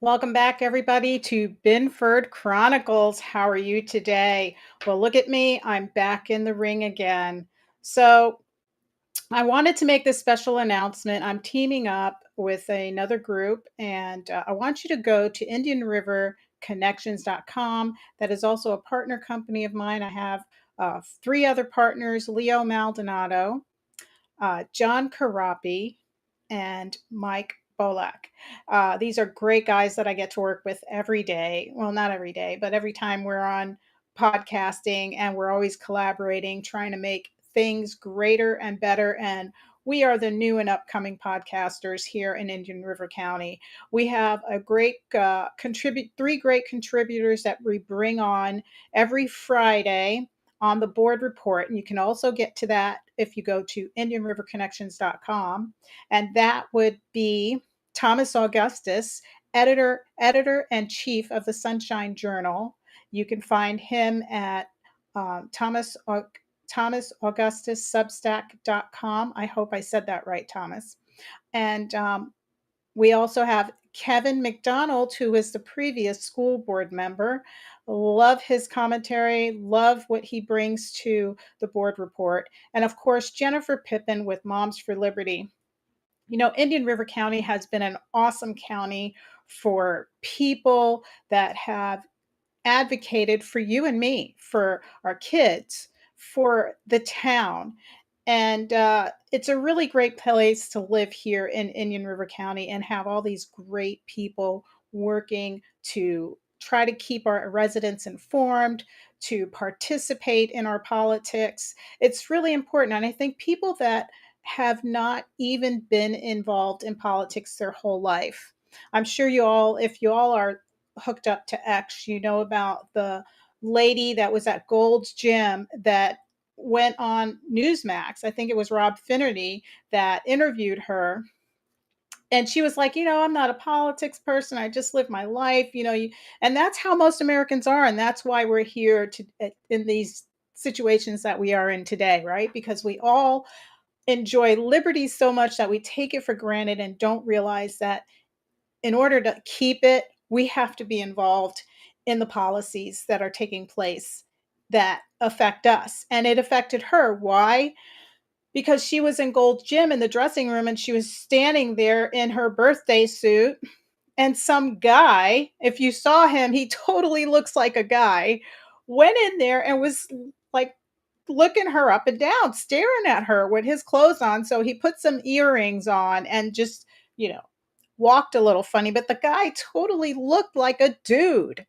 Welcome back, everybody, to Binford Chronicles. How are you today? Well, look at me. I'm back in the ring again. So, I wanted to make this special announcement. I'm teaming up with another group, and I want you to go to IndianRiverConnections.com. That is also a partner company of mine. I have three other partners: Leo Maldonado, John Karapi, and Mike Bolak. These are great guys that I get to work with every day. Well, not every day, but every time we're on podcasting, and we're always collaborating, trying to make things greater and better. And we are the new and upcoming podcasters here in Indian River County. We have a great three great contributors that we bring on every Friday on the board report. And you can also get to that if you go to IndianRiverConnections.com. And that would be Thomas Augustus, editor and chief of the Sunshine Journal. You can find him at Thomas Augustus Substack.com. I hope I said that right, Thomas. And we also have Kevin McDonald, who is the previous school board member. Love his commentary, love what he brings to the board report. And of course, Jennifer Pippin with Moms for Liberty. You know, Indian River County has been an awesome county for people that have advocated for you and me, for our kids, for the town. And it's a really great place to live here in Indian River County and have all these great people working to try to keep our residents informed, to participate in our politics. It's really important. And I think people that have not even been involved in politics their whole life. I'm sure you all, if you all are hooked up to X, you know about the lady that was at Gold's Gym that went on Newsmax. I think it was Rob Finnerty that interviewed her. And she was like, I'm not a politics person. I just live my life, and that's how most Americans are. And that's why we're here in these situations that we are in today, right? Because we all enjoy liberty so much that we take it for granted and don't realize that in order to keep it, we have to be involved in the policies that are taking place that affect us. And it affected her. Why? Because she was in Gold's Gym in the dressing room and she was standing there in her birthday suit. And some guy, if you saw him, he totally looks like a guy, went in there and was like looking her up and down, staring at her with his clothes on. So he put some earrings on and just, you know, walked a little funny, but the guy totally looked like a dude.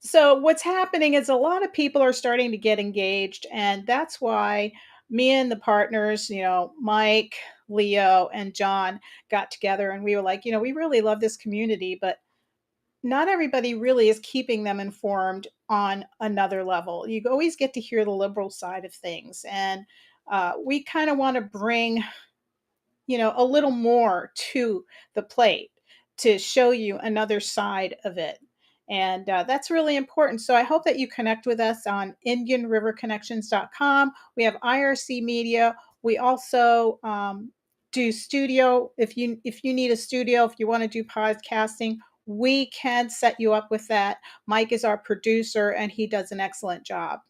So what's happening is a lot of people are starting to get engaged, and that's why me and the partners, Mike, Leo, and John got together and we were like, we really love this community, but not everybody really is keeping them informed on another level. You always get to hear the liberal side of things, and we kind of want to bring a little more to the plate to show you another side of it. And that's really important. So I hope that you connect with us on IndianRiverConnections.com. We have IRC Media. We also do studio. If you need a studio, if you want to do podcasting, we can set you up with that. Mike is our producer, and he does an excellent job.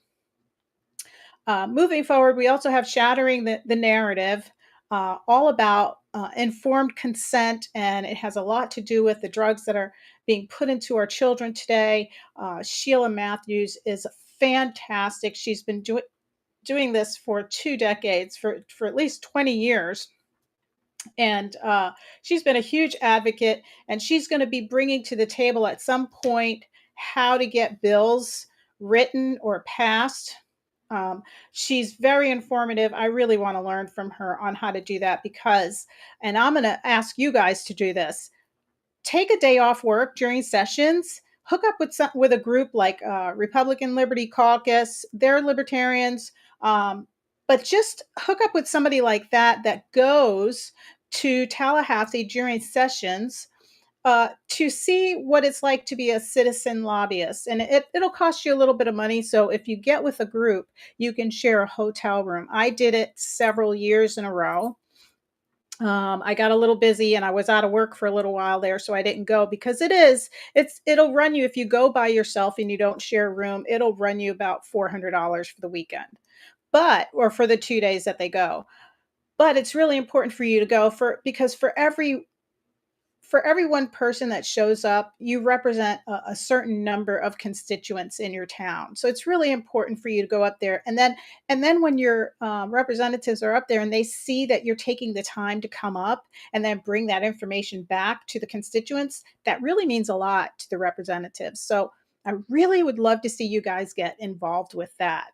Moving forward, we also have Shattering the Narrative, all about informed consent, and it has a lot to do with the drugs that are being put into our children today. Sheila Matthews is fantastic. She's been doing this for 2 decades, for at least 20 years. And she's been a huge advocate, and she's going to be bringing to the table at some point how to get bills written or passed. She's very informative. I really want to learn from her on how to do that and I'm going to ask you guys to do this. Take a day off work during sessions. Hook up with a group like Republican Liberty Caucus. They're libertarians, but just hook up with somebody like that goes to Tallahassee during sessions to see what it's like to be a citizen lobbyist. And it'll cost you a little bit of money. So if you get with a group, you can share a hotel room. I did it several years in a row. I got a little busy and I was out of work for a little while there, so I didn't go because it'll run you if you go by yourself and you don't share a room, it'll run you about $400 for the weekend. Or for the 2 days that they go. But it's really important for you to go because for every one person that shows up, you represent a certain number of constituents in your town. So it's really important for you to go up there. And then when your representatives are up there and they see that you're taking the time to come up and then bring that information back to the constituents, that really means a lot to the representatives. So I really would love to see you guys get involved with that.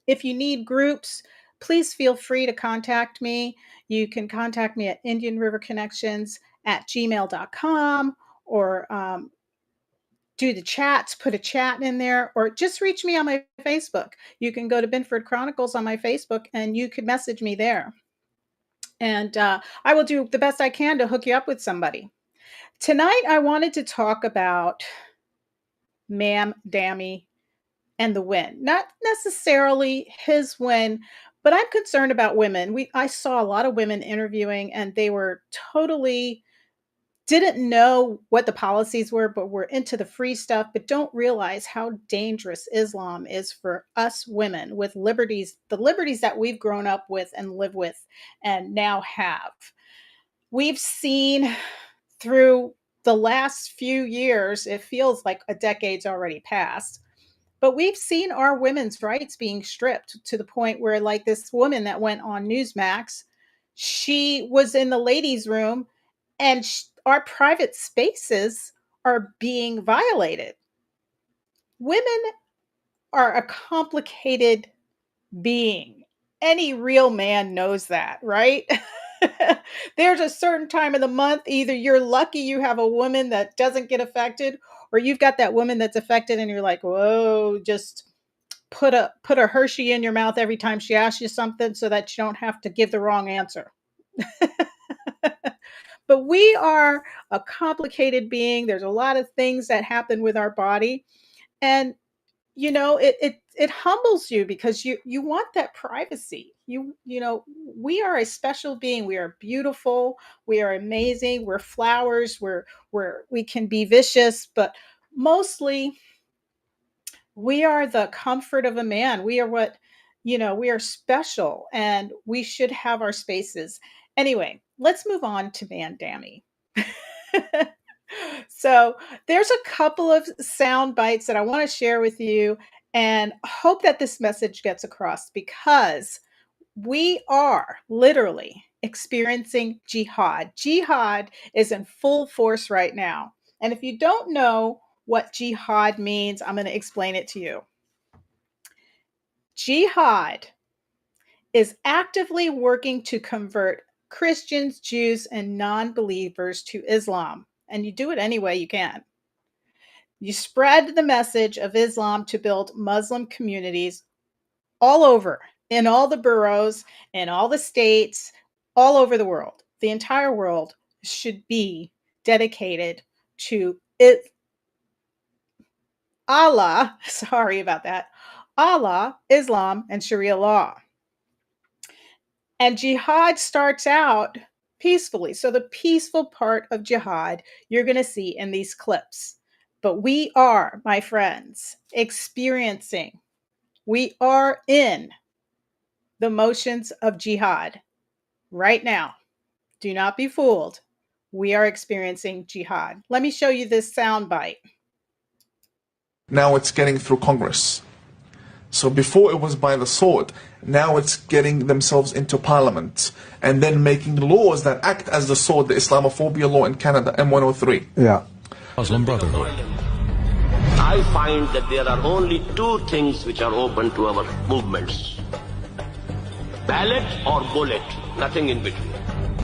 If you need groups, please feel free to contact me. You can contact me at indianriverconnections@gmail.com, or do the chats, put a chat in there, or just reach me on my Facebook. You can go to Binford Chronicles on my Facebook and you can message me there. And I will do the best I can to hook you up with somebody. Tonight, I wanted to talk about Mamdani and the win. Not necessarily his win, but I'm concerned about women. I saw a lot of women interviewing and they were totally didn't know what the policies were, but were into the free stuff, but don't realize how dangerous Islam is for us women with the liberties that we've grown up with and live with and now have. We've seen through the last few years, it feels like a decade's already passed, but we've seen our women's rights being stripped to the point where, like this woman that went on Newsmax, she was in the ladies' room and our private spaces are being violated. Women are a complicated being. Any real man knows that, right? There's a certain time of the month, either you're lucky you have a woman that doesn't get affected, or you've got that woman that's affected and you're like, whoa, just put a Hershey in your mouth every time she asks you something so that you don't have to give the wrong answer. But we are a complicated being. There's a lot of things that happen with our body. And it humbles you because you want that privacy. We are a special being. We are beautiful. We are amazing. We're flowers. We can be vicious, but mostly we are the comfort of a man. We are special and we should have our spaces. Anyway, let's move on to Mamdani. So there's a couple of sound bites that I want to share with you and hope that this message gets across because we are literally experiencing jihad. Jihad is in full force right now. And if you don't know what jihad means, I'm going to explain it to you. Jihad is actively working to convert Christians, Jews, and non-believers to Islam. And you do it any way you can. You spread the message of Islam to build Muslim communities all over, in all the boroughs, in all the states, all over the world. The entire world should be dedicated to it. Allah, sorry about that, Allah, Islam, and Sharia law. And jihad starts out peacefully. So the peaceful part of jihad, you're going to see in these clips. But we are, my friends, we are in the motions of jihad right now. Do not be fooled. We are experiencing jihad. Let me show you this soundbite. Now it's getting through Congress. So before it was by the sword, now it's getting themselves into parliament and then making laws that act as the sword, the Islamophobia law in Canada, M103. Yeah. Muslim Brotherhood. I find that there are only two things which are open to our movements. Ballot or bullet, nothing in between.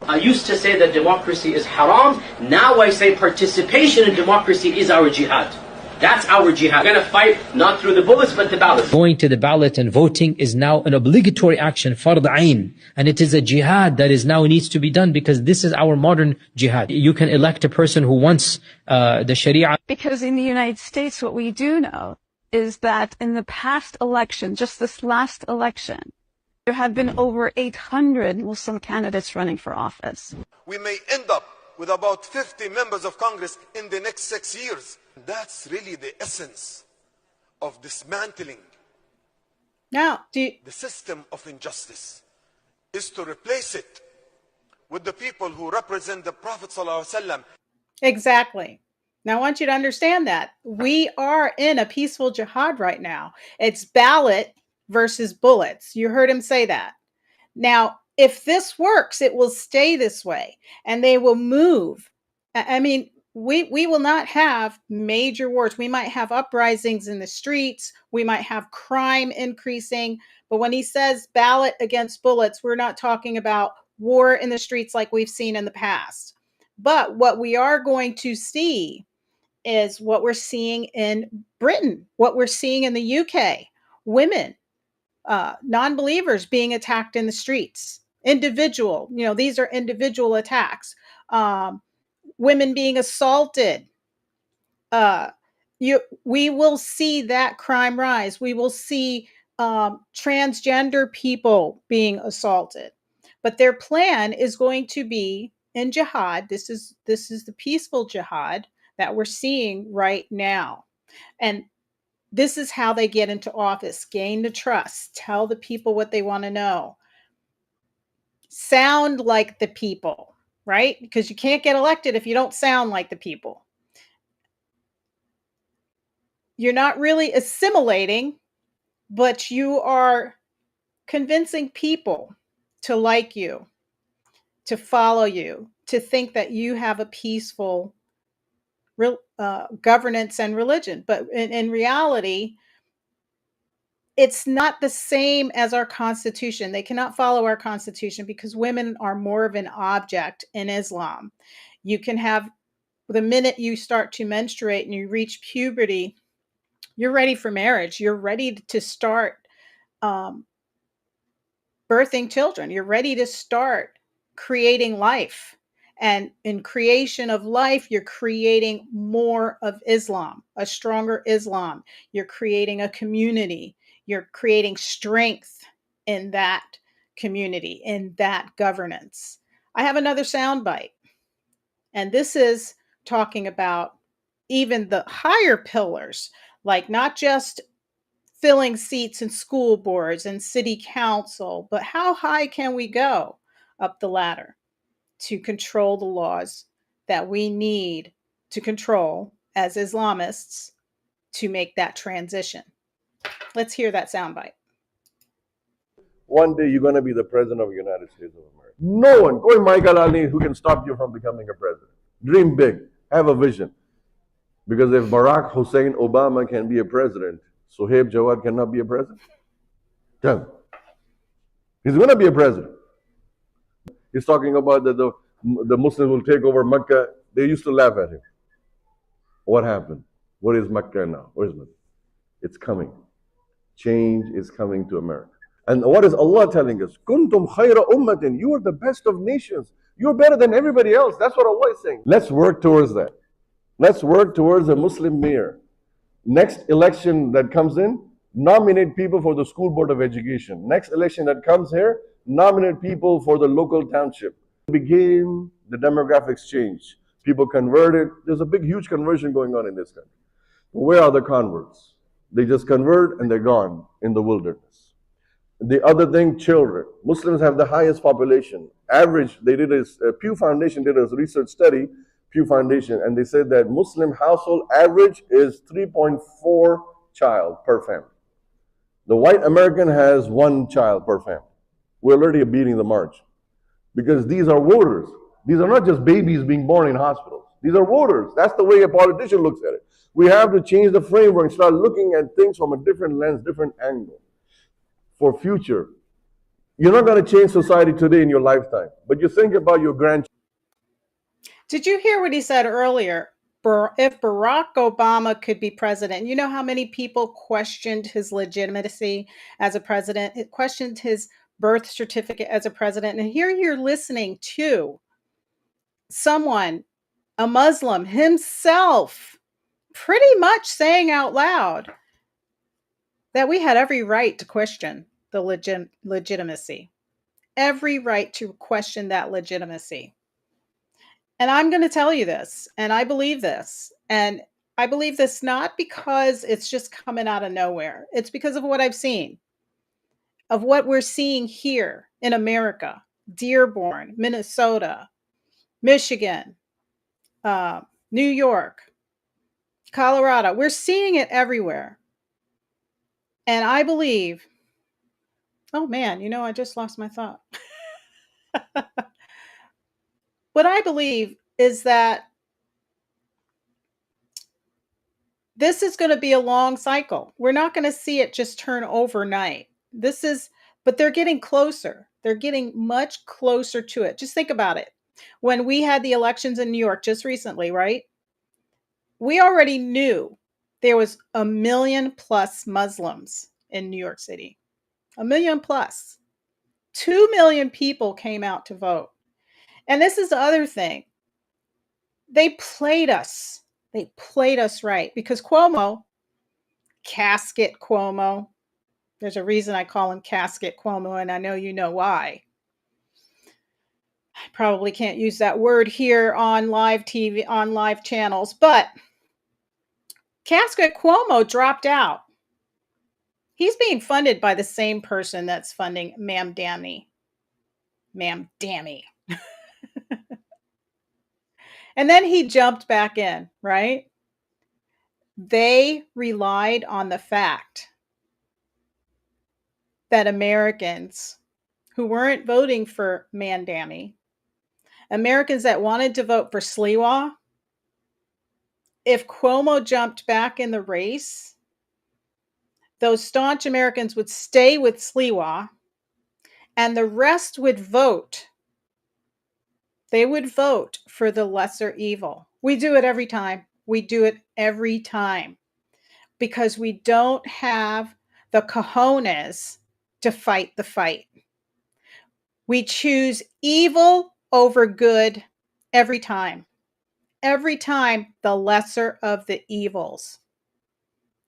I used to say that democracy is haram. Now I say participation in democracy is our jihad. That's our jihad. We're going to fight not through the bullets but the ballot. Going to the ballot and voting is now an obligatory action, fard ayn. And it is a jihad that is now needs to be done because this is our modern jihad. You can elect a person who wants the Sharia. Because in the United States, what we do know is that in the past election, just this last election, There have been over 800 Muslim candidates running for office. We may end up with about 50 members of Congress in the next 6 years. That's really the essence of dismantling the system of injustice, is to replace it with the people who represent the Prophet ﷺ. Exactly. Now, I want you to understand that we are in a peaceful jihad right now. It's ballot versus bullets. You heard him say that. Now, if this works, it will stay this way and they will move. I mean, we will not have major wars. We might have uprisings in the streets. We might have crime increasing. But when he says ballot against bullets, we're not talking about war in the streets like we've seen in the past. But what we are going to see is what we're seeing in Britain, what we're seeing in the UK, women, non-believers being attacked in the streets, individual, these are individual attacks, women being assaulted. We will see that crime rise. We will see transgender people being assaulted. But their plan is going to be in jihad. This is the peaceful jihad that we're seeing right now. And this is how they get into office: gain the trust, tell the people what they want to know, sound like the people, right? Because you can't get elected if you don't sound like the people. You're not really assimilating, but you are convincing people to like you, to follow you, to think that you have a peaceful governance and religion. But in reality, it's not the same as our Constitution. They cannot follow our Constitution because women are more of an object in Islam. You can have, the minute you start to menstruate and you reach puberty, you're ready for marriage. You're ready to start birthing children. You're ready to start creating life. And in creation of life, you're creating more of Islam, a stronger Islam. You're creating a community. You're creating strength in that community, in that governance. I have another soundbite, and this is talking about even the higher pillars, like not just filling seats in school boards and city council, but how high can we go up the ladder to control the laws that we need to control as Islamists to make that transition? Let's hear that soundbite. One day you're going to be the president of the United States of America. No one, koi Michael Ali, who can stop you from becoming a president. Dream big, have a vision. Because if Barack Hussein Obama can be a president, Suhaib Jawad cannot be a president. Tell him. He's going to be a president. He's talking about that the Muslims will take over Mecca. They used to laugh at him. What happened? What is Mecca now? Where is Mecca? It's coming. Change is coming to America. And what is Allah telling us? Kuntum khayra ummatin. You are the best of nations. You're better than everybody else. That's what Allah is saying. Let's work towards that. Let's work towards a Muslim mayor. Next election that comes in, nominate people for the school board of education. Next election that comes here, nominate people for the local township. Begin the demographics change. People converted. There's a big, huge conversion going on in this country. Where are the converts? They just convert and they're gone in the wilderness. The other thing, children. Muslims have the highest population. Average, they did a Pew Foundation did a research study, Pew Foundation, and they said that Muslim household average is 3.4 child per family. The white American has 1 child per family. We're already beating the march because these are voters. These are not just babies being born in hospitals. These are voters. That's the way a politician looks at it. We have to change the framework and start looking at things from a different lens, different angle for future. You're not going to change society today in your lifetime, but you think about your grandchildren. Did you hear what he said earlier? If Barack Obama could be president, you know how many people questioned his legitimacy as a president? It questioned his birth certificate as a president. And here you're listening to someone, a Muslim himself, pretty much saying out loud that we had every right to question the legitimacy. Every right to question that legitimacy. And I'm going to tell you this, and I believe this. And I believe this not because it's just coming out of nowhere. It's because of what I've seen, of what we're seeing here in America, Dearborn, Minnesota, Michigan, New York, Colorado. We're seeing it everywhere. And I believe, oh man, I just lost my thought. What I believe is that this is going to be a long cycle. We're not going to see it just turn overnight. But they're getting closer. They're getting much closer to it. Just think about it. When we had the elections in New York just recently, right? We already knew there was 1 million plus Muslims in New York City. 1 million plus. 2 million people came out to vote. And this is the other thing. They played us. They played us right because Cuomo, Casket Cuomo, there's a reason I call him Casket Cuomo, and I know you know why. I probably can't use that word here on live TV, on live channels, but Casket Cuomo dropped out. He's being funded by the same person that's funding Mamdani. Mamdani. And then he jumped back in, right? They relied on the fact that Americans who weren't voting for Mamdani, Americans that wanted to vote for Sliwa, if Cuomo jumped back in the race, those staunch Americans would stay with Sliwa and the rest would vote. They would vote for the lesser evil. We do it every time. We do it every time because we don't have the cojones to fight the fight. We choose evil over good every time. Every time, the lesser of the evils.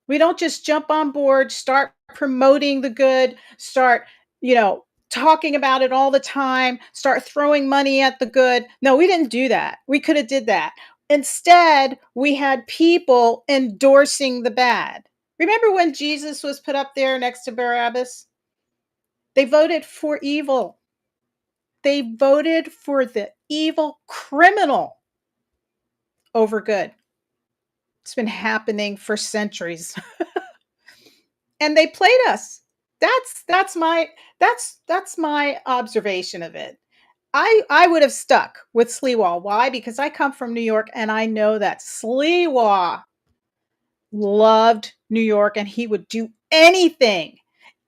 We don't just jump on board, start promoting the good, start, talking about it all the time, start throwing money at the good. No, we didn't do that. We could have did that. Instead, we had people endorsing the bad. Remember when Jesus was put up there next to Barabbas? They voted for evil. They voted for the evil criminal over good. It's been happening for centuries. And they played us. That's my observation of it. I would have stuck with Sliwa. Why? Because I come from New York and I know that Sliwa loved New York and he would do anything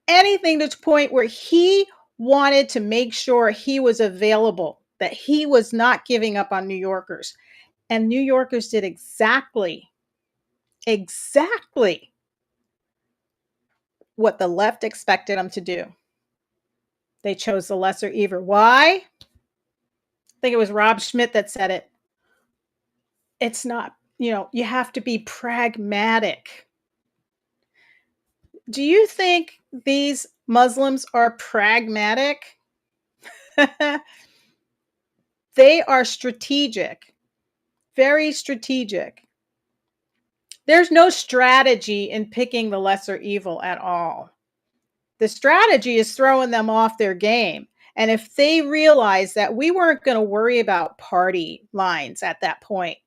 to the point where he wanted to make sure he was available, that he was not giving up on New Yorkers. And New Yorkers did exactly what the left expected them to do. They chose the lesser evil. Why? I think it was Rob Schmidt that said it. It's not, you have to be pragmatic. Do you think these Muslims are pragmatic? They are strategic, very strategic. There's no strategy in picking the lesser evil at all. The strategy is throwing them off their game. And if they realize that we weren't going to worry about party lines at that point,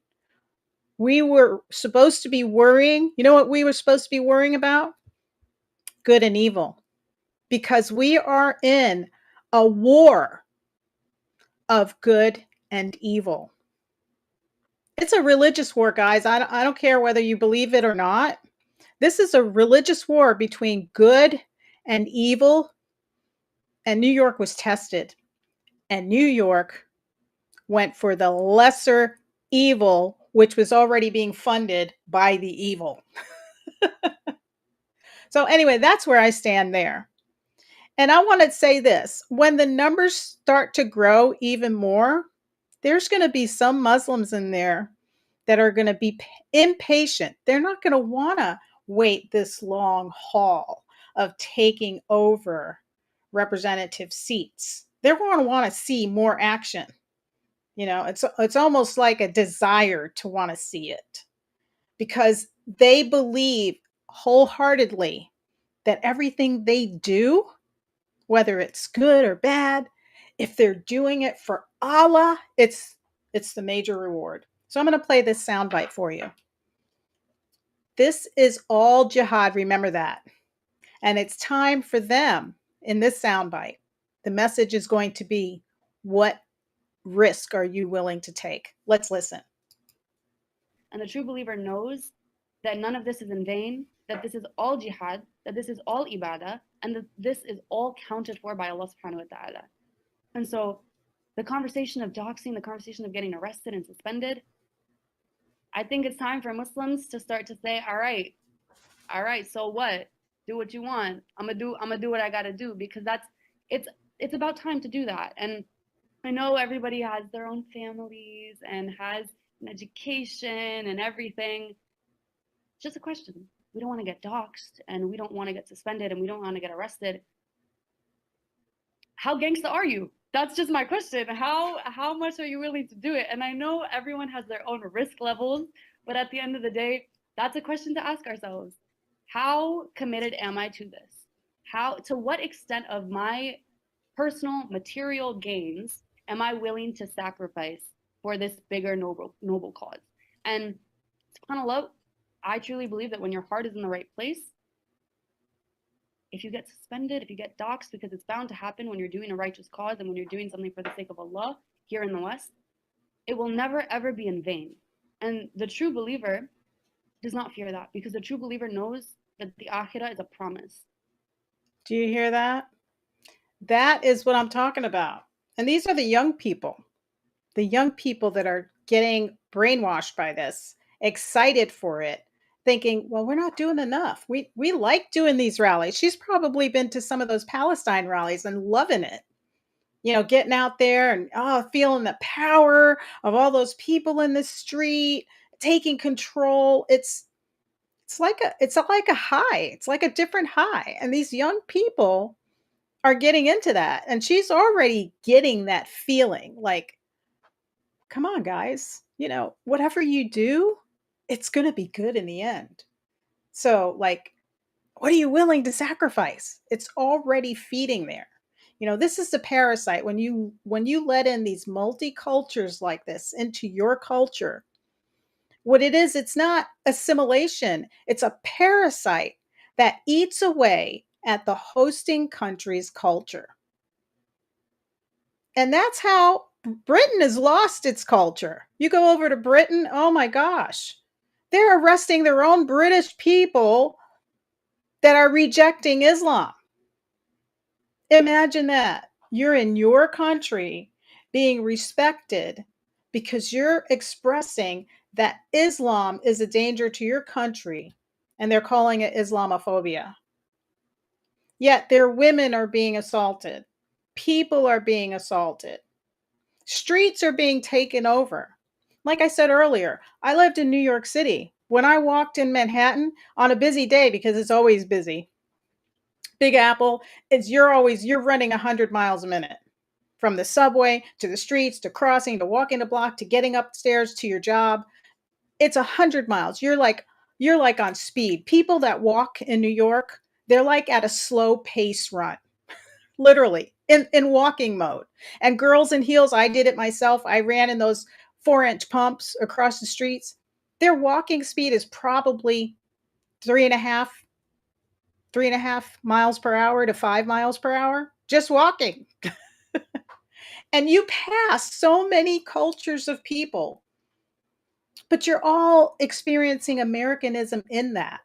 we were supposed to be worrying. You know what we were supposed to be worrying about? Good and evil. Because we are in a war of good and evil. It's a religious war, guys. I don't care whether you believe it or not. This is a religious war between good and evil. And New York was tested. And New York went for the lesser evil, which was already being funded by the evil. So anyway, that's where I stand there. And I want to say this. When the numbers start to grow even more, there's going to be some Muslims in there that are going to be impatient. They're not going to want to wait this long haul of taking over representative seats. They're going to want to see more action. It's almost like a desire to want to see it, because they believe wholeheartedly that everything they do, whether it's good or bad, if they're doing it for Allah, it's the major reward. So I'm going to play this soundbite for you. This is all jihad, remember that. And it's time for them in this soundbite. The message is going to be, what risk are you willing to take? Let's listen. And the true believer knows that none of this is in vain, that this is all jihad, that this is all ibadah, and that this is all counted for by Allah subhanahu wa ta'ala. And so the conversation of doxing, the conversation of getting arrested and suspended, I think it's time for Muslims to start to say, all right, so what? Do what you want. I'm gonna do what I gotta do, because it's about time to do that. And I know everybody has their own families and has an education and everything. It's just a question. We don't want to get doxxed, and we don't want to get suspended, and we don't want to get arrested. How gangsta are you? That's just my question. How much are you willing to do it? And I know everyone has their own risk levels, but at the end of the day, that's a question to ask ourselves. How committed am I to this? To what extent of my personal material gains am I willing to sacrifice for this bigger noble cause? And subhanAllah, I truly believe that when your heart is in the right place, if you get suspended, if you get doxxed, because it's bound to happen when you're doing a righteous cause and when you're doing something for the sake of Allah here in the West, it will never ever be in vain. And the true believer does not fear that, because the true believer knows that the akhirah is a promise. Do you hear that? That is what I'm talking about. And these are the young people that are getting brainwashed by this, excited for it, thinking, well, we're not doing enough. We like doing these rallies. She's probably been to some of those Palestine rallies and loving it. Getting out there and feeling the power of all those people in the street, taking control. It's like a high. It's like a different high. And these young people are getting into that. And she's already getting that feeling like, come on, guys, whatever you do, it's going to be good in the end. So, like, what are you willing to sacrifice? It's already feeding there. This is the parasite. When you let in these multicultures like this into your culture, what it is, it's not assimilation. It's a parasite that eats away at the hosting country's culture. And that's how Britain has lost its culture. You go over to Britain, oh my gosh, they're arresting their own British people that are rejecting Islam. Imagine that. You're in your country being respected because you're expressing that Islam is a danger to your country, and they're calling it Islamophobia. Yet their women are being assaulted. People are being assaulted. Streets are being taken over. Like I said earlier, I lived in New York City. When I walked in Manhattan on a busy day, because it's always busy, Big Apple, you're running 100 miles a minute. From the subway to the streets to crossing to walking the block to getting upstairs to your job. It's 100 miles. You're like on speed. People that walk in New York, they're like at a slow pace run. Literally in walking mode. And girls in heels, I did it myself. I ran in those 4-inch pumps across the streets. Their walking speed is probably 3.5 miles per hour to 5 miles per hour, just walking. And you pass so many cultures of people, but you're all experiencing Americanism in that.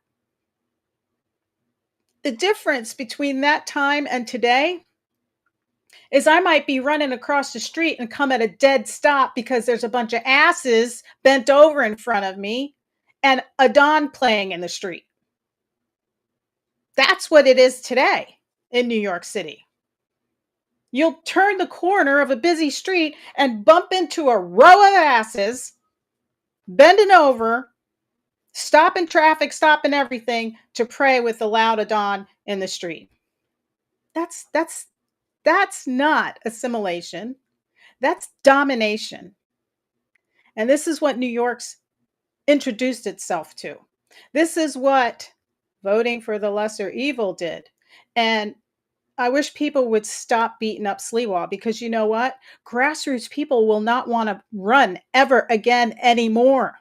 The difference between that time and today is I might be running across the street and come at a dead stop because there's a bunch of asses bent over in front of me and a Don playing in the street. That's what it is today in New York City. You'll turn the corner of a busy street and bump into a row of asses bending over, stopping traffic, stopping everything to pray with the loud adhan in the street. That's That's not assimilation. That's domination. And this is what New York's introduced itself to. This is what voting for the lesser evil did. And I wish people would stop beating up Sliwa, because you know what? Grassroots people will not want to run ever again anymore,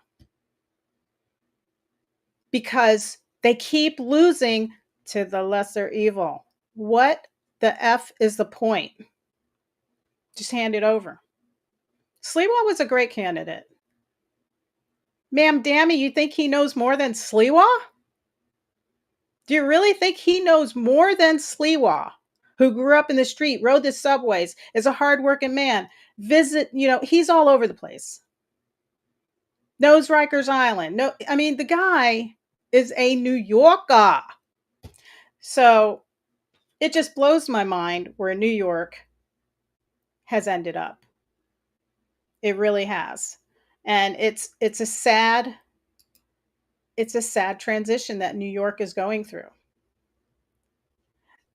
because they keep losing to the lesser evil. What the F is the point? Just hand it over. Sliwa was a great candidate. Mamdani, you think he knows more than Sliwa? Do you really think he knows more than Sliwa, who grew up in the street, rode the subways, is a hardworking man, he's all over the place. Knows Rikers Island. No, I mean, the guy is a New Yorker. So it just blows my mind where New York has ended up. It really has. And it's a sad transition that New York is going through.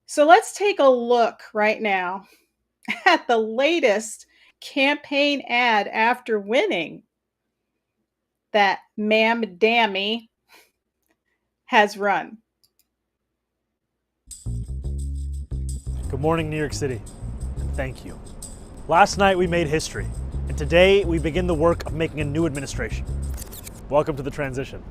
So let's take a look right now at the latest campaign ad after winning that Mamdani has run. Good morning, New York City, and thank you. Last night we made history, and today we begin the work of making a new administration. Welcome to the transition.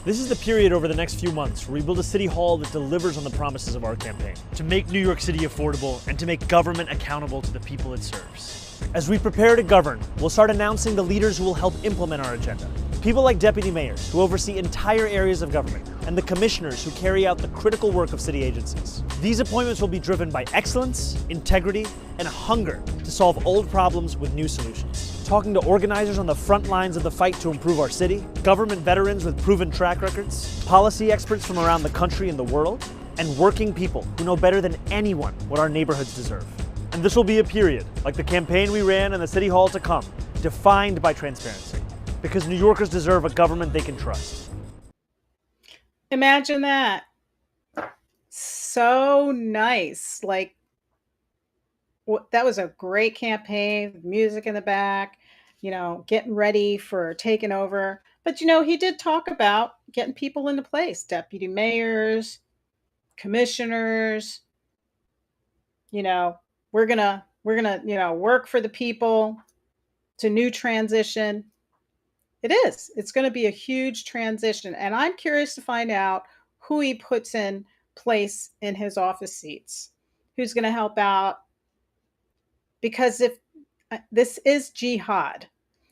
This is the period over the next few months where we build a city hall that delivers on the promises of our campaign, to make New York City affordable and to make government accountable to the people it serves. As we prepare to govern, we'll start announcing the leaders who will help implement our agenda. People like deputy mayors who oversee entire areas of government, and the commissioners who carry out the critical work of city agencies. These appointments will be driven by excellence, integrity, and hunger to solve old problems with new solutions. Talking to organizers on the front lines of the fight to improve our city, government veterans with proven track records, policy experts from around the country and the world, and working people who know better than anyone what our neighborhoods deserve. And this will be a period, like the campaign we ran and the city hall to come, defined by transparency, because New Yorkers deserve a government they can trust. Imagine that. So nice. That was a great campaign, music in the back, getting ready for taking over. But, he did talk about getting people into place, deputy mayors, commissioners. We're going to, work for the people. It's a new transition. It is. It's going to be a huge transition. And I'm curious to find out who he puts in place in his office seats, who's going to help out. Because if this is jihad,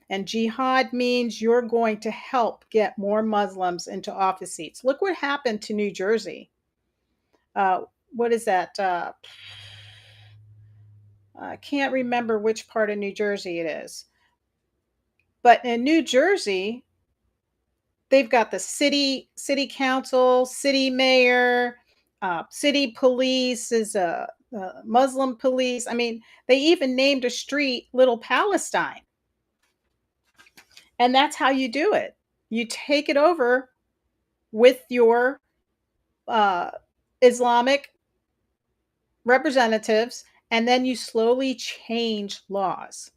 and jihad means you're going to help get more Muslims into office seats. Look what happened to New Jersey. What is that? I can't remember which part of New Jersey it is. But in New Jersey, they've got the city council, city mayor, city police is a Muslim police. I mean, they even named a street Little Palestine. And that's how you do it. You take it over with your Islamic representatives, and then you slowly change laws.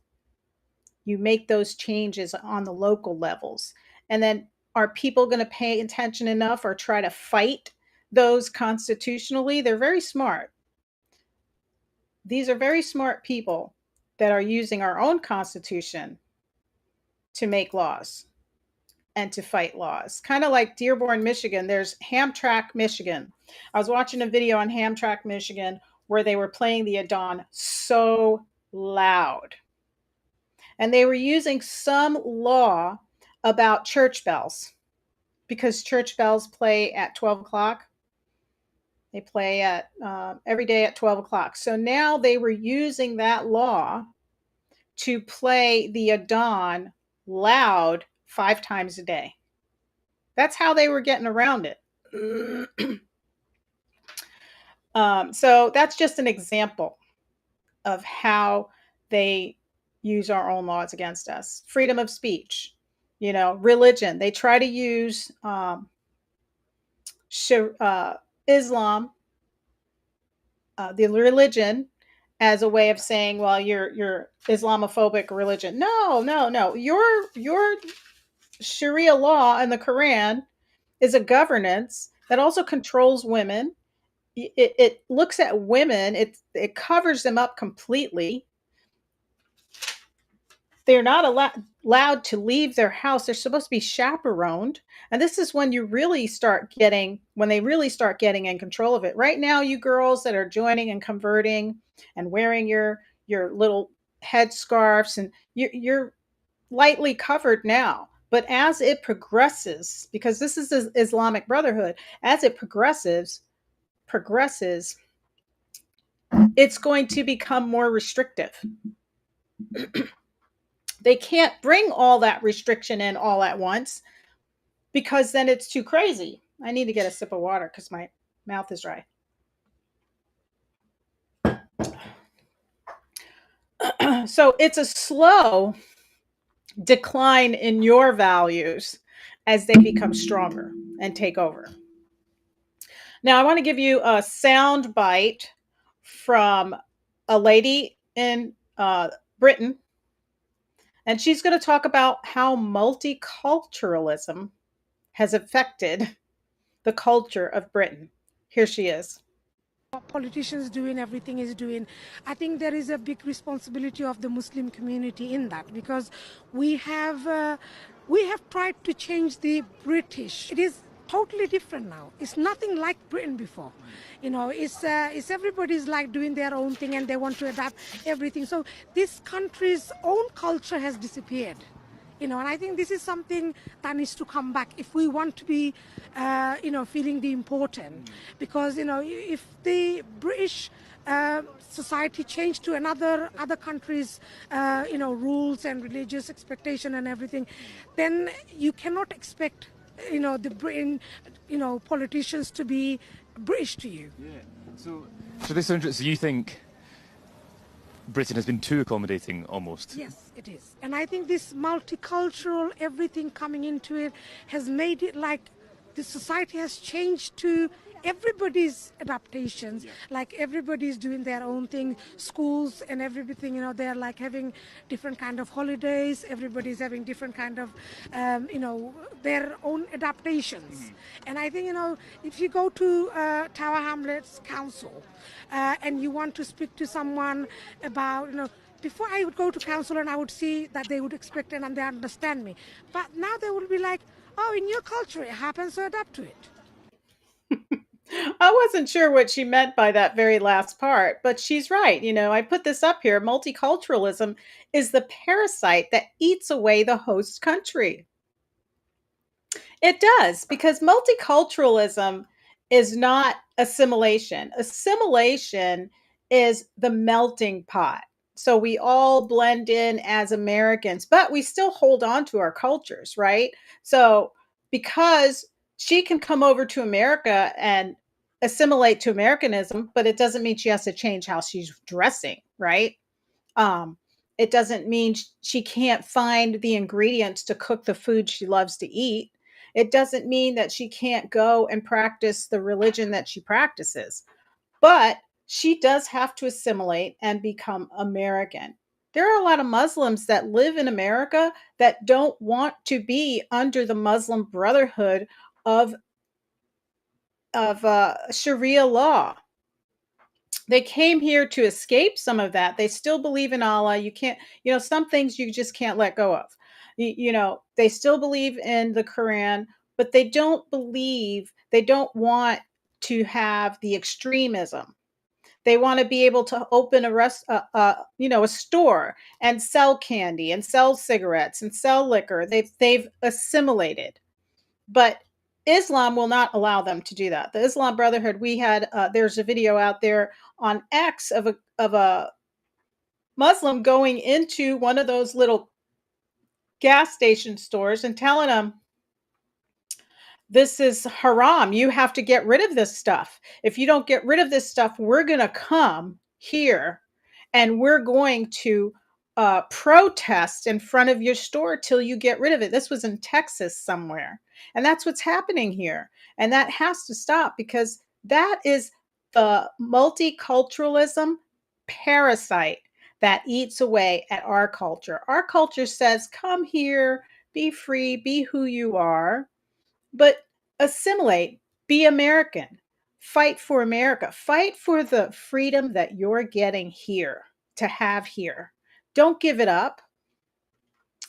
You make those changes on the local levels. And then are people going to pay attention enough or try to fight those constitutionally? They're very smart. These are very smart people that are using our own Constitution to make laws and to fight laws. Kind of like Dearborn, Michigan. There's Hamtramck, Michigan. I was watching a video on Hamtramck, Michigan, where they were playing the Adhan so loud. And they were using some law about church bells, because church bells play at 12 o'clock. They play at every day at 12 o'clock. So now they were using that law to play the Adhan loud 5 times a day. That's how they were getting around it. So that's just an example of how they use our own laws against us. Freedom of speech, religion. They try to use Islam, the religion, as a way of saying, well, you're Islamophobic religion. No. Your Sharia law and the Quran is a governance that also controls women. It looks at women. It covers them up completely. They're not allowed to leave their house. They're supposed to be chaperoned. And this is when you really start getting, when they really start getting in control of it. Right now, you girls that are joining and converting and wearing your little headscarves, and you're lightly covered now. But as it progresses, because this is Islamic Brotherhood, as it progresses, it's going to become more restrictive. They can't bring all that restriction in all at once, because then it's too crazy. I need to get a sip of water because my mouth is dry. So it's a slow decline in your values as they become stronger and take over. Now, I want to give you a sound bite from a lady in Britain, and she's going to talk about how multiculturalism has affected the culture of Britain. Here she is. Politicians doing everything is doing. I think there is a big responsibility of the Muslim community in that, because we have tried to change the British. It is totally different now. It's nothing like Britain before. You know, it's everybody's like doing their own thing and they want to adapt everything. So this country's own culture has disappeared. You know, and I think this is something that needs to come back if we want to be, feeling the important. Because, you know, if the British society changed to other countries, rules and religious expectation and everything, then you cannot expect, the Britain, politicians to be British to you. Yeah. So this is interesting. So you think Britain has been too accommodating almost? Yes, it is. And I think this multicultural, everything coming into it has made it like the society has changed to everybody's adaptations. Like everybody's doing their own thing, schools and everything, they're like having different kind of holidays. Everybody's having different kind of, their own adaptations. And I think, if you go to Tower Hamlets Council and you want to speak to someone about, before I would go to council and I would see that they would expect and they understand me. But now they will be like, oh, in your culture it happens, so adapt to it. I wasn't sure what she meant by that very last part, but she's right. I put this up here. Multiculturalism is the parasite that eats away the host country. It does, because multiculturalism is not assimilation. Assimilation is the melting pot. So we all blend in as Americans, but we still hold on to our cultures, right? So because she can come over to America and assimilate to Americanism, but it doesn't mean she has to change how she's dressing, right? It doesn't mean she can't find the ingredients to cook the food she loves to eat. It doesn't mean that she can't go and practice the religion that she practices. But she does have to assimilate and become American. There are a lot of Muslims that live in America that don't want to be under the Muslim Brotherhood of Sharia law. They came here to escape some of that. They still believe in Allah. You can't, some things you just can't let go of. They still believe in the Quran, but they don't want to have the extremism. They want to be able to open a store and sell candy and sell cigarettes and sell liquor. They've assimilated, but Islam will not allow them to do that. The Islam Brotherhood, there's a video out there on X of a Muslim going into one of those little gas station stores and telling them, this is haram. You have to get rid of this stuff. If you don't get rid of this stuff, we're going to come here and we're going to protest in front of your store till you get rid of it. This was in Texas somewhere. And that's what's happening here. And that has to stop, because that is the multiculturalism parasite that eats away at our culture. Our culture says, come here, be free, be who you are, but assimilate, be American, fight for America, fight for the freedom that you're getting here to have here. Don't give it up.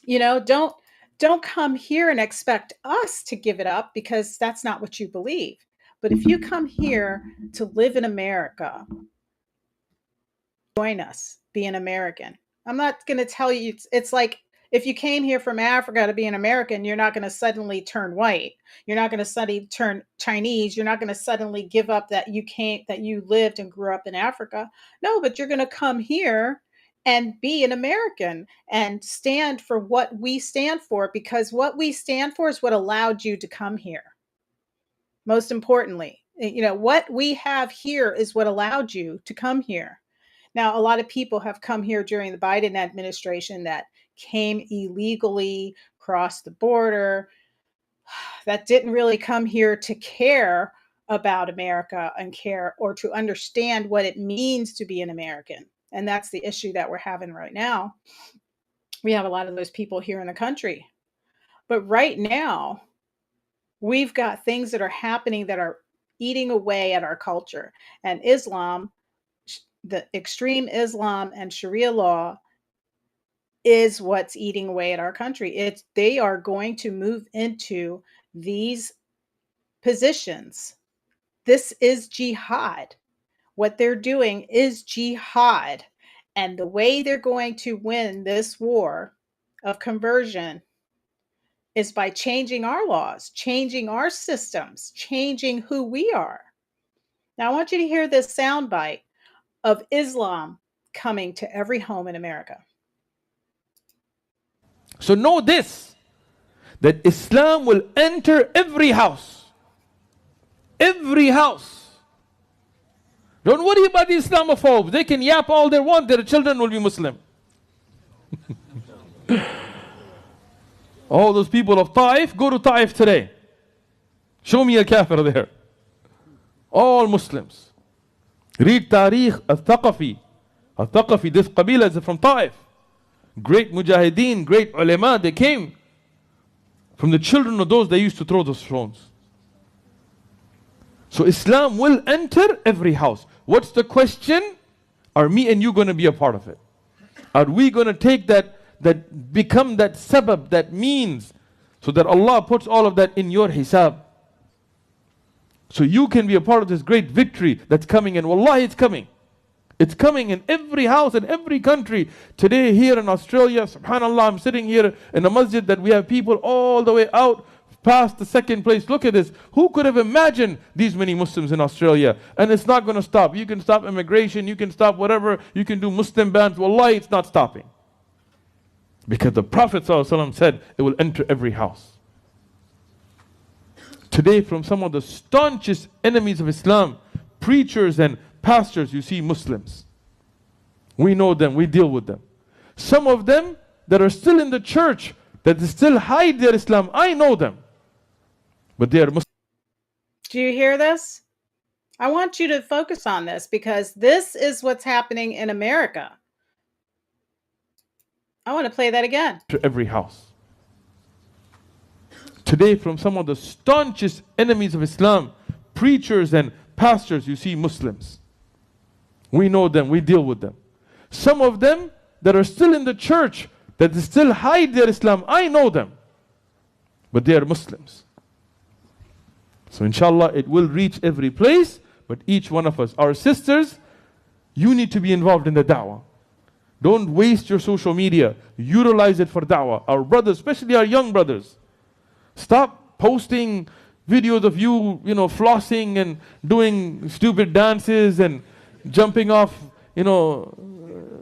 You know, don't come here and expect us to give it up because that's not what you believe. But if you come here to live in America, join us, be an American. I'm not going to tell you, it's like if you came here from Africa to be an American, you're not going to suddenly turn white. You're not going to suddenly turn Chinese. You're not going to suddenly give up that you lived and grew up in Africa. No, but you're going to come here and be an American and stand for what we stand for, because what we stand for is what allowed you to come here. Most importantly, you know, what we have here is what allowed you to come here. Now, a lot of people have come here during the Biden administration that came illegally, crossed the border, that didn't really come here to care about America and care or to understand what it means to be an American. And that's the issue that we're having right now. We have a lot of those people here in the country. But right now, we've got things that are happening that are eating away at our culture. And Islam, the extreme Islam and Sharia law is what's eating away at our country. They are going to move into these positions. This is jihad. What they're doing is jihad. And the way they're going to win this war of conversion is by changing our laws, changing our systems, changing who we are. Now, I want you to hear this soundbite of Islam coming to every home in America. So know this, that Islam will enter every house. Every house. Don't worry about the Islamophobes. They can yap all they want. Their children will be Muslim. All those people of Taif, go to Taif today. Show me a kafir there. All Muslims. Read Tariq al-Thaqafi. Al-Thaqafi, this Qabila is from Taif. Great mujahideen, great ulama, they came from the children of those they used to throw those stones. So Islam will enter every house. What's the question? Are me and you going to be a part of it? Are we going to take that become that sabab, that means, so that Allah puts all of that in your hisab? So you can be a part of this great victory that's coming, and wallahi it's coming. It's coming in every house, in every country. Today here in Australia, subhanAllah, I'm sitting here in a masjid that we have people all the way out past the second place. Look at this. Who could have imagined these many Muslims in Australia? And it's not going to stop. You can stop immigration, you can stop whatever, you can do Muslim bans. Wallahi, it's not stopping. Because the Prophet ﷺ said it will enter every house. Today, from some of the staunchest enemies of Islam, preachers and pastors, you see Muslims. We know them, we deal with them. Some of them that are still in the church, that still hide their Islam, I know them. But they are Muslims. Do you hear this? I want you to focus on this, because this is what's happening in America. I want to play that again. To every house. Today, from some of the staunchest enemies of Islam, preachers and pastors, you see Muslims. We know them, we deal with them. Some of them that are still in the church, that still hide their Islam, I know them. But they are Muslims. So inshallah, it will reach every place, but each one of us, our sisters, you need to be involved in the da'wah. Don't waste your social media. Utilize it for da'wah. Our brothers, especially our young brothers, stop posting videos of you, flossing and doing stupid dances and jumping off,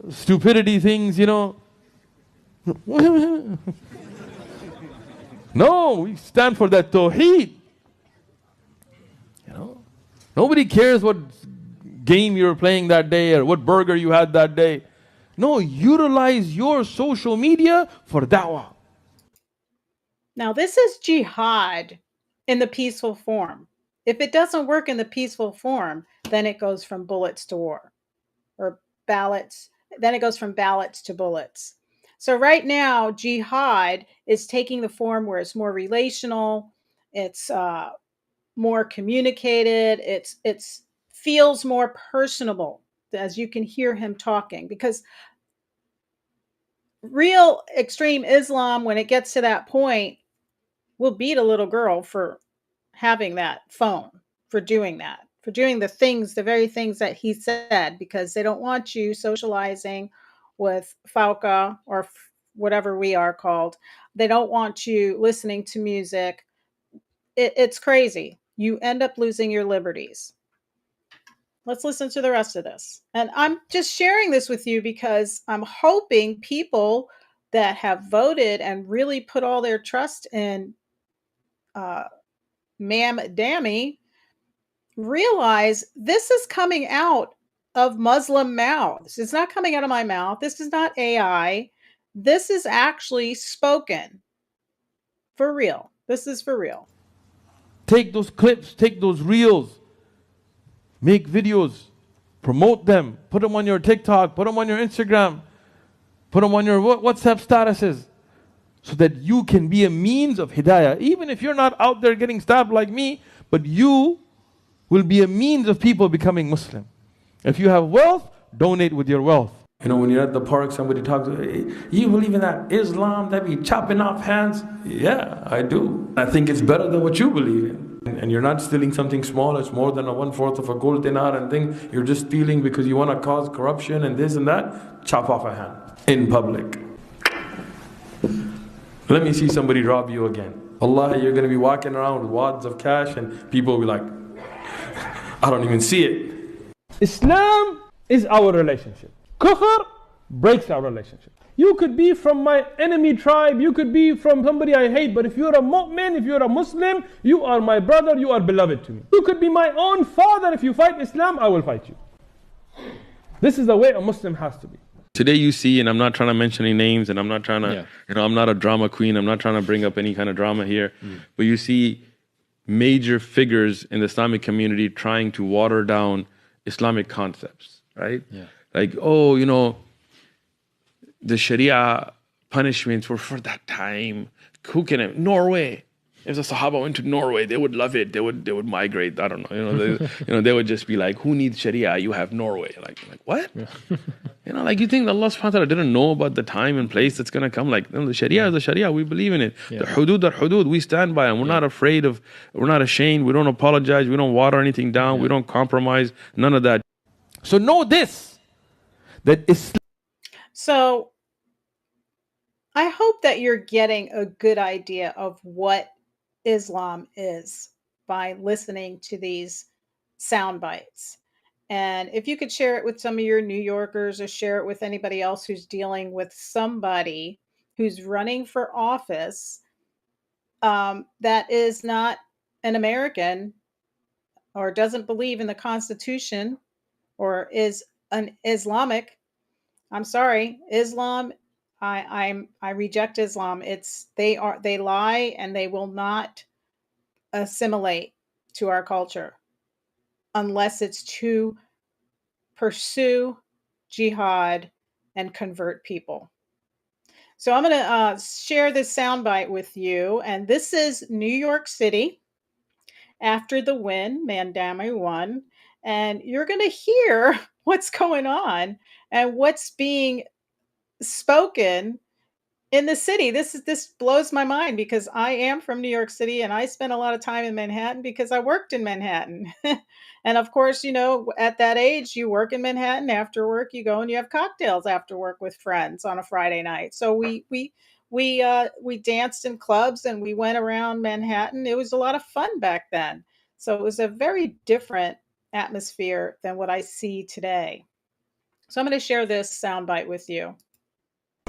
stupidity things, No, we stand for that tawheed. Nobody cares what game you're playing that day or what burger you had that day. No, utilize your social media for da'wah. Now, this is jihad in the peaceful form. If it doesn't work in the peaceful form, then it goes from bullets to war, or ballots. Then it goes from ballots to bullets. So right now, jihad is taking the form where it's more relational, it's more communicated, it's feels more personable, as you can hear him talking, because real extreme Islam, when it gets to that point, will beat a little girl for having that phone, for doing that, for doing the very things that he said, because they don't want you socializing with Fauca or whatever we are called. They don't want you listening to music. It's crazy. You end up losing your liberties. Let's listen to the rest of this. And I'm just sharing this with you because I'm hoping people that have voted and really put all their trust in Mamdani realize this is coming out of Muslim mouths. It's not coming out of my mouth. This is not AI. This is actually spoken. For real. This is for real. Take those clips, take those reels, make videos, promote them, put them on your TikTok, put them on your Instagram, put them on your WhatsApp statuses, so that you can be a means of hidayah. Even if you're not out there getting stabbed like me, but you will be a means of people becoming Muslim. If you have wealth, donate with your wealth. You know, when you're at the park, somebody talks, hey, you believe in that Islam that be chopping off hands? Yeah, I do. I think it's better than what you believe in. And you're not stealing something small, it's more than a 1/4 of a gold dinar and thing. You're just stealing because you want to cause corruption and this and that. Chop off a hand in public. Let me see somebody rob you again. Allah, you're going to be walking around with wads of cash and people will be like, I don't even see it. Islam is our relationship. Kufr breaks our relationship. You could be from my enemy tribe, you could be from somebody I hate, but if you're a mu'min, if you're a Muslim, you are my brother, you are beloved to me. You could be my own father. If you fight Islam, I will fight you. This is the way a Muslim has to be. Today you see, and I'm not trying to mention any names, and I'm not trying to, I'm not a drama queen, I'm not trying to bring up any kind of drama here, but you see major figures in the Islamic community trying to water down Islamic concepts, right? Like, oh, the Sharia punishments were for that time. Who can it? Norway. If the Sahaba went to Norway, they would love it. They would migrate. I don't know. They would just be like, "Who needs Sharia? You have Norway." Like what? Like you think Allah Subhanahu wa Taala didn't know about the time and place that's gonna come? Like the Sharia is the Sharia. We believe in it. The hudud are hudud. We stand by them. We're not afraid of. We're not ashamed. We don't apologize. We don't water anything down. We don't compromise. None of that. So know this, that Islam. So I hope that you're getting a good idea of what Islam is by listening to these sound bites. And if you could share it with some of your New Yorkers or share it with anybody else who's dealing with somebody who's running for office that is not an American or doesn't believe in the Constitution or is an Islamic. I'm sorry, Islam. I reject Islam. They lie and they will not assimilate to our culture unless it's to pursue jihad and convert people. So I'm going to share this soundbite with you, and this is New York City after the win. Mamdani won, and you're going to hear what's going on and what's being spoken in the city. This blows my mind because I am from New York City and I spent a lot of time in Manhattan because I worked in Manhattan. And of course, at that age, you work in Manhattan. After work, you go and you have cocktails after work with friends on a Friday night. So we danced in clubs and we went around Manhattan. It was a lot of fun back then. So it was a very different atmosphere than what I see today. So I'm going to share this soundbite with you.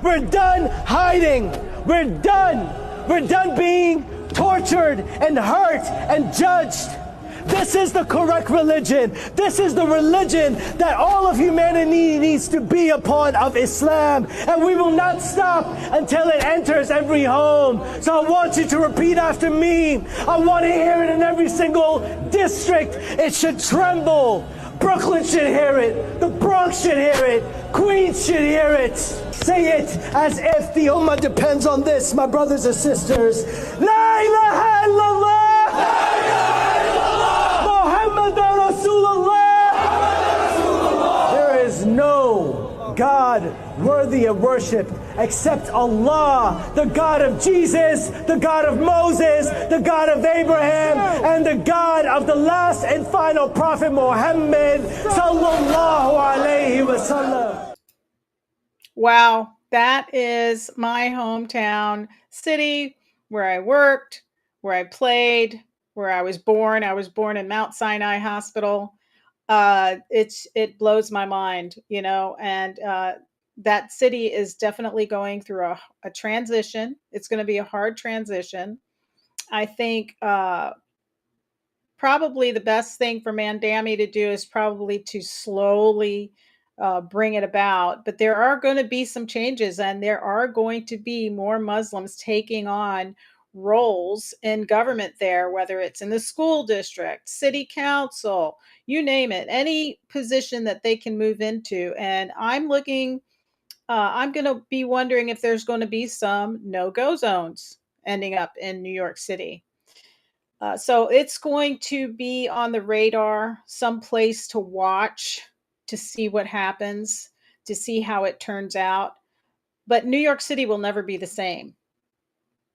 We're done hiding. We're done. We're done being tortured and hurt and judged. This is the correct religion. This is the religion that all of humanity needs to be upon, of Islam. And we will not stop until it enters every home. So I want you to repeat after me. I want to hear it in every single district. It should tremble. Brooklyn should hear it. The Bronx dogs should hear it. Queens should hear it. Say it as if the ummah depends on this, my brothers and sisters. La ilaha illallah. La ilaha illallah. Muhammadan Rasulullah. There is no God worthy of worship except Allah, the God of Jesus, the God of Moses, the God of Abraham, and the God of the last and final prophet Muhammad sallallahu alayhi wasallam. Wow, that is my hometown city where I worked, where I played, where I was born. I was born in Mount Sinai Hospital. It blows my mind, and that city is definitely going through a transition. It's going to be a hard transition. I think probably the best thing for Mamdani to do is probably to slowly bring it about. But there are going to be some changes, and there are going to be more Muslims taking on roles in government there, whether it's in the school district, city council, you name it, any position that they can move into. And I'm looking, I'm going to be wondering if there's going to be some no-go zones ending up in New York City. So it's going to be on the radar, some place to watch, to see what happens, to see how it turns out. But New York City will never be the same.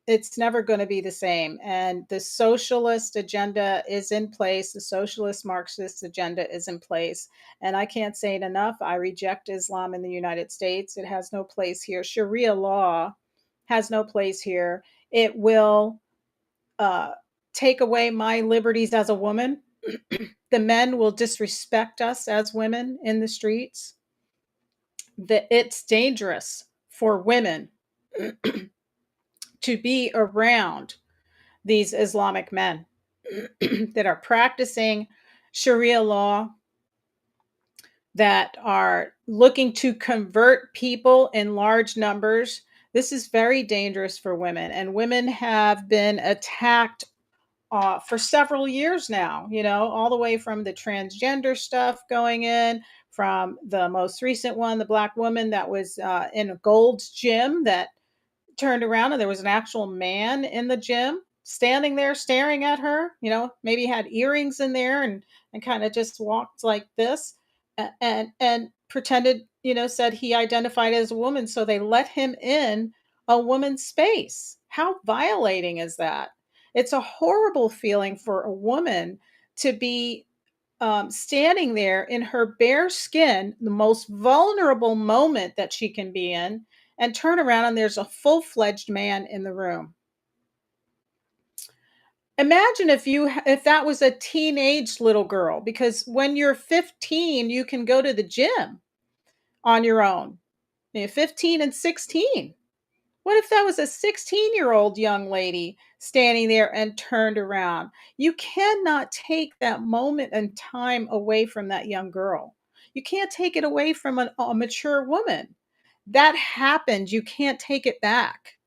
It's never going to be the same. And the socialist agenda is in place. The socialist Marxist agenda is in place. And I can't say it enough. I reject Islam in the United States. It has no place here. Sharia law has no place here. It will take away my liberties as a woman. The men will disrespect us as women in the streets. It's dangerous for women to be around these Islamic men that are practicing Sharia law, that are looking to convert people in large numbers. This is very dangerous for women, and women have been attacked for several years now, all the way from the transgender stuff going in, from the most recent one, the black woman that was in a Gold's Gym that turned around and there was an actual man in the gym standing there staring at her, maybe had earrings in there and kind of just walked like this and pretended, said he identified as a woman. So they let him in a woman's space. How violating is that? It's a horrible feeling for a woman to be standing there in her bare skin, the most vulnerable moment that she can be in, and turn around and there's a full-fledged man in the room. Imagine if that was a teenage little girl, because when you're 15, you can go to the gym on your own. 15 and 16. What if that was a 16-year-old young lady standing there and turned around? You cannot take that moment in time away from that young girl. You can't take it away from a mature woman. That happened. You can't take it back.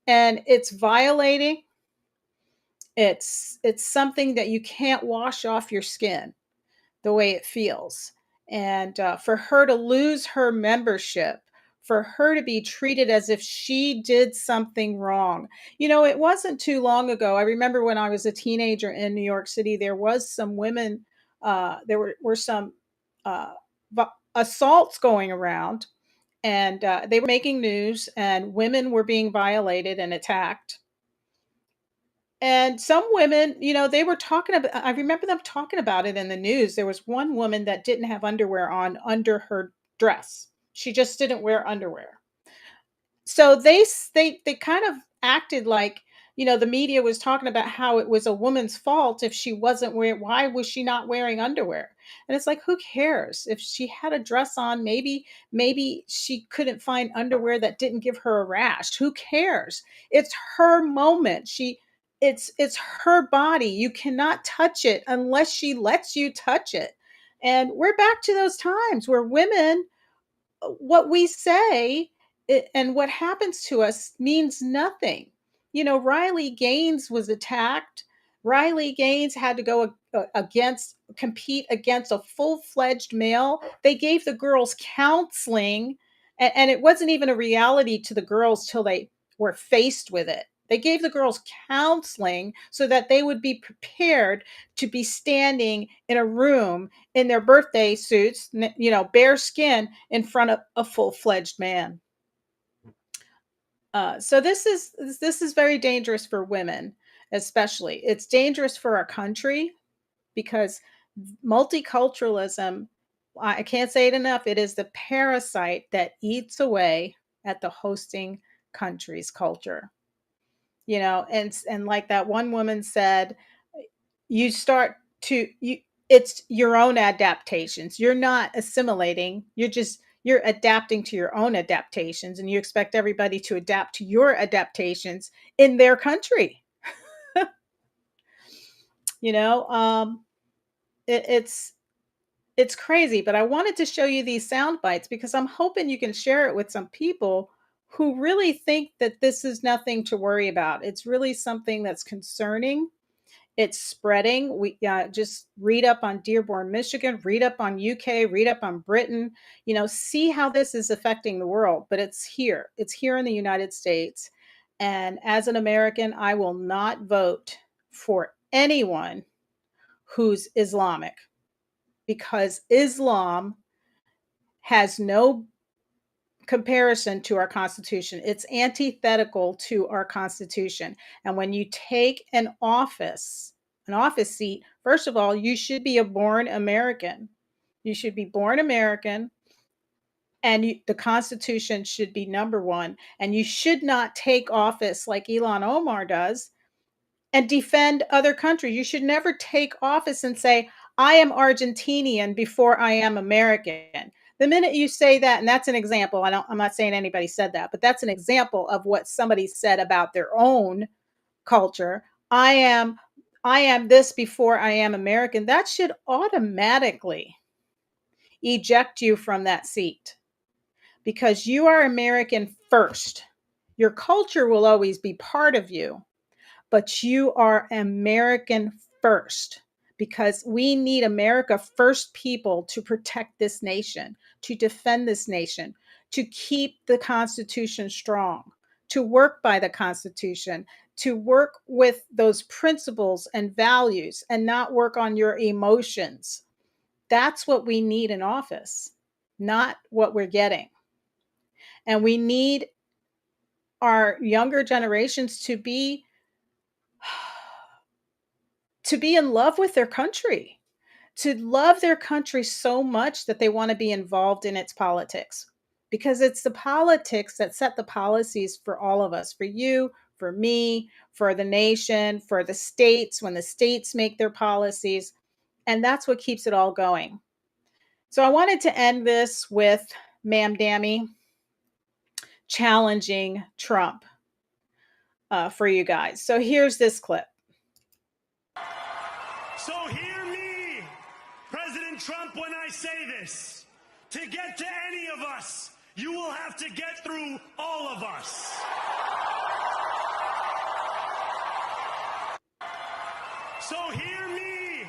And it's violating. It's something that you can't wash off your skin the way it feels. And for her to lose her membership, for her to be treated as if she did something wrong. It wasn't too long ago. I remember when I was a teenager in New York City, there was some women, there were some assaults going around, and they were making news, and women were being violated and attacked. And some women, they were talking about, I remember them talking about it in the news. There was one woman that didn't have underwear on under her dress. She just didn't wear underwear. So they kind of acted like, the media was talking about how it was a woman's fault if she wasn't wearing, why was she not wearing underwear? And it's like, who cares? If she had a dress on, maybe she couldn't find underwear that didn't give her a rash. Who cares? It's her moment. It's her body. You cannot touch it unless she lets you touch it. And we're back to those times where women, what we say and what happens to us means nothing. Riley Gaines was attacked. Riley Gaines had to go compete against a full-fledged male. They gave the girls counseling, and it wasn't even a reality to the girls till they were faced with it. They gave the girls counseling so that they would be prepared to be standing in a room in their birthday suits, bare skin, in front of a full-fledged man. So this is very dangerous for women, especially. It's dangerous for our country because multiculturalism, I can't say it enough, it is the parasite that eats away at the hosting country's culture. And like that one woman said, it's your own adaptations. You're not assimilating, you're adapting to your own adaptations, and you expect everybody to adapt to your adaptations in their country. It's crazy, but I wanted to show you these sound bites because I'm hoping you can share it with some people who really think that this is nothing to worry about. It's really something that's concerning. It's spreading. We just read up on Dearborn, Michigan, read up on UK, read up on Britain, see how this is affecting the world. But it's here. It's here in the United States. And as an American, I will not vote for anyone who's Islamic, because Islam has no comparison to our Constitution. It's antithetical to our Constitution. And when you take an office seat, first of all, you should be a born American. You should be born American, and the Constitution should be number one. And you should not take office like Ilhan Omar does and defend other countries. You should never take office and say, I am Argentinian before I am American. The minute you say that, and that's an example, I'm not saying anybody said that, but that's an example of what somebody said about their own culture. I am this before I am American. That should automatically eject you from that seat, because you are American first. Your culture will always be part of you, but you are American first, because we need America first people to protect this nation, to defend this nation, to keep the Constitution strong, to work by the Constitution, to work with those principles and values and not work on your emotions. That's what we need in office, not what we're getting. And we need our younger generations to be in love with their country, to love their country so much that they want to be involved in its politics, because it's the politics that set the policies for all of us, for you, for me, for the nation, for the states, when the states make their policies. And that's what keeps it all going. So I wanted to end this with Mamdani challenging Trump for you guys. So here's this clip. So hear me, President Trump, when I say this. To get to any of us, you will have to get through all of us. So hear me,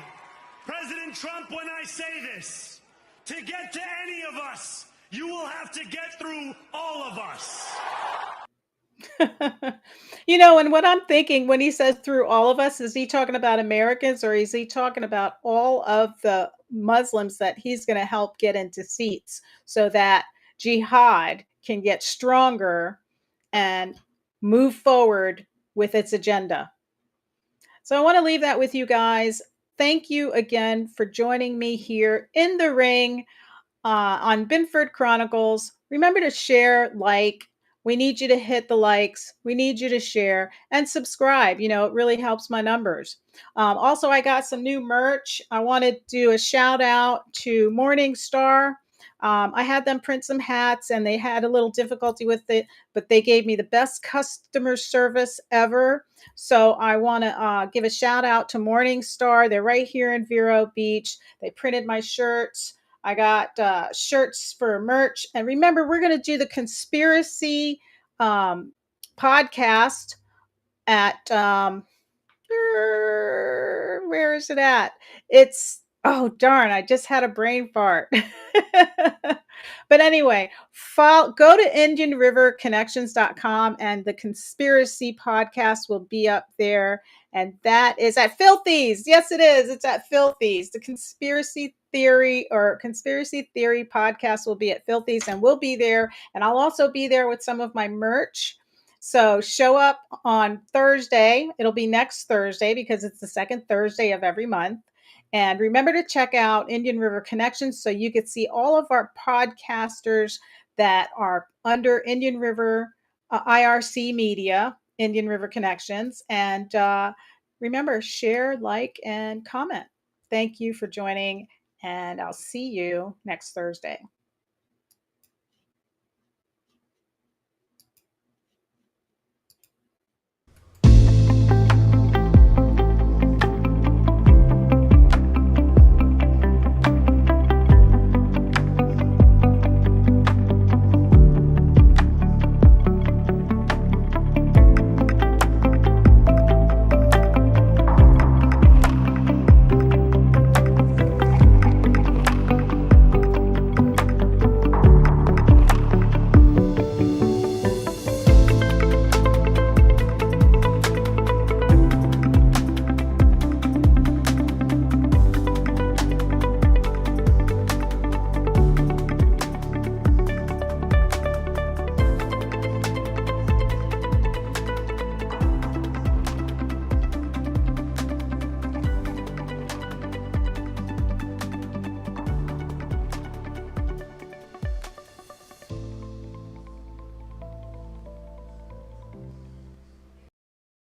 President Trump, when I say this. To get to any of us, you will have to get through all of us. And what I'm thinking when he says through all of us, is he talking about Americans, or is he talking about all of the Muslims that he's going to help get into seats so that Jihad can get stronger and move forward with its agenda? So I want to leave that with you guys. Thank you again for joining me here in the ring on Binford Chronicles. Remember to share, like. We need you to hit the likes. We need you to share and subscribe. It really helps my numbers. Also, I got some new merch. I want to do a shout out to Morningstar. I had them print some hats and they had a little difficulty with it, but they gave me the best customer service ever. So I want to give a shout out to Morningstar. They're right here in Vero Beach. They printed my shirts. I got shirts for merch. And remember, we're going to do the conspiracy podcast at Where is it at? It's, oh darn, I just had a brain fart. But anyway, go to IndianRiverConnections.com and the Conspiracy podcast will be up there. And that is at Filthies. Yes, it is. It's at Filthies. The Conspiracy Theory podcast will be at Filthies, and we'll be there. And I'll also be there with some of my merch. So show up on Thursday. It'll be next Thursday because it's the second Thursday of every month. And remember to check out Indian River Connections so you can see all of our podcasters that are under Indian River IRC Media, Indian River Connections. And remember, share, like, and comment. Thank you for joining, and I'll see you next Thursday.